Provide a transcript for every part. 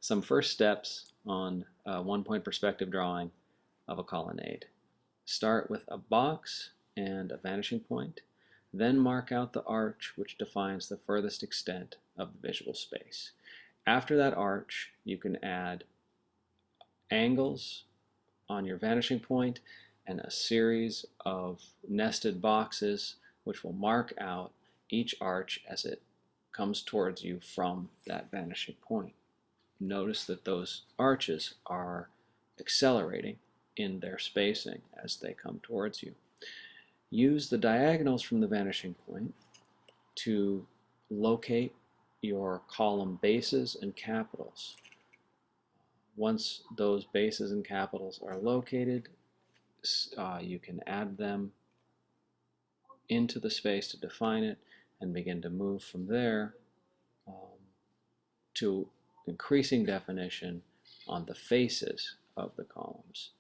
Some first steps on a one-point perspective drawing of a colonnade. Start with a box and a vanishing point, then mark out the arch which defines the furthest extent of the visual space. After that arch, you can add angles on your vanishing point and a series of nested boxes which will mark out each arch as it comes towards you from that vanishing point. Notice that those arches are accelerating in their spacing as they come towards you. Use the diagonals from the vanishing point to locate your column bases and capitals. Once those bases and capitals are located, you can add them into the space to define it and begin to move from there to increasing definition on the faces of the columns.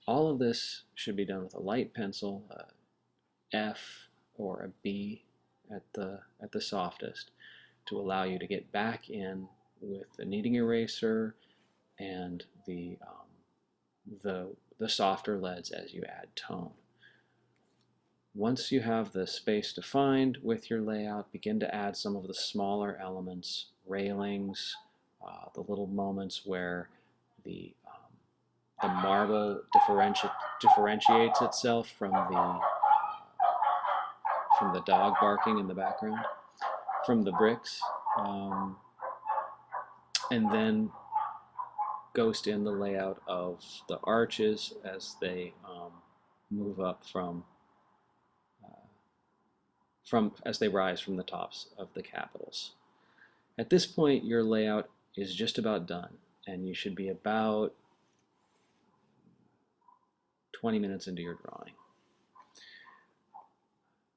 All of this should be done with a light pencil, F or a B at the softest, to allow you to get back in with the kneading eraser and the softer leads as you add tone. Once you have the space defined with your layout, begin to add some of the smaller elements, railings, the little moments where the marble differentiates itself from the dog barking in the background, from the bricks, and then ghost in the layout of the arches as they move up as they rise from the tops of the capitals. At this point, your layout is just about done, and you should be about 20 minutes into your drawing.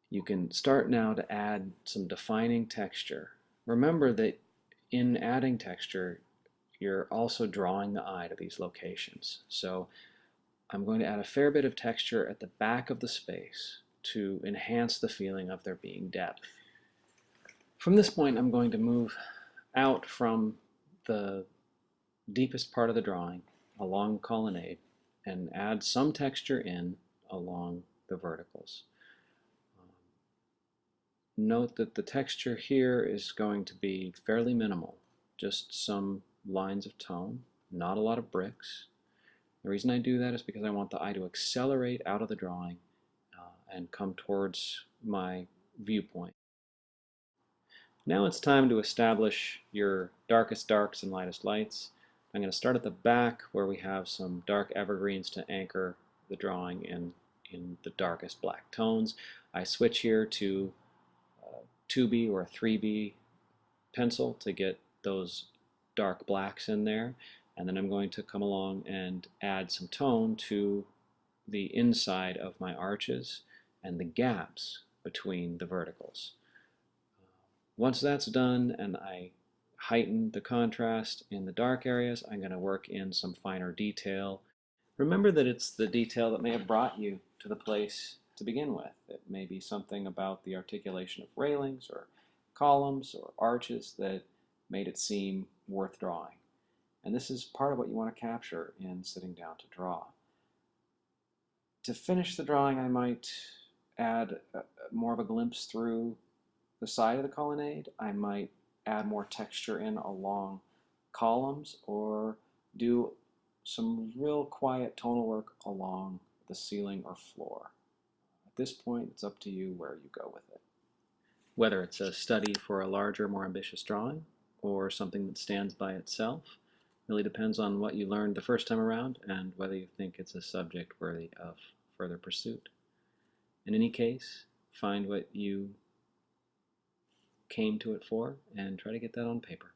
You can start now to add some defining texture. Remember that in adding texture, you're also drawing the eye to these locations. So I'm going to add a fair bit of texture at the back of the space to enhance the feeling of there being depth. From this point, I'm going to move out from the deepest part of the drawing along the colonnade and add some texture in along the verticals. Note that the texture here is going to be fairly minimal, just some lines of tone, not a lot of bricks. The reason I do that is because I want the eye to accelerate out of the drawing and come towards my viewpoint. Now it's time to establish your darkest darks and lightest lights. I'm going to start at the back where we have some dark evergreens to anchor the drawing in the darkest black tones. I switch here to 2B or 3B pencil to get those dark blacks in there, and then I'm going to come along and add some tone to the inside of my arches and the gaps between the verticals. Once that's done and I heighten the contrast in the dark areas, I'm going to work in some finer detail. Remember that it's the detail that may have brought you to the place to begin with. It may be something about the articulation of railings or columns or arches that made it seem worth drawing. And this is part of what you want to capture in sitting down to draw. To finish the drawing, I might add more of a glimpse through the side of the colonnade. I might add more texture in along columns or do some real quiet tonal work along the ceiling or floor. At this point, it's up to you where you go with it. Whether it's a study for a larger, more ambitious drawing or something that stands by itself, really depends on what you learned the first time around and whether you think it's a subject worthy of further pursuit. In any case, find what you came to it for and try to get that on paper.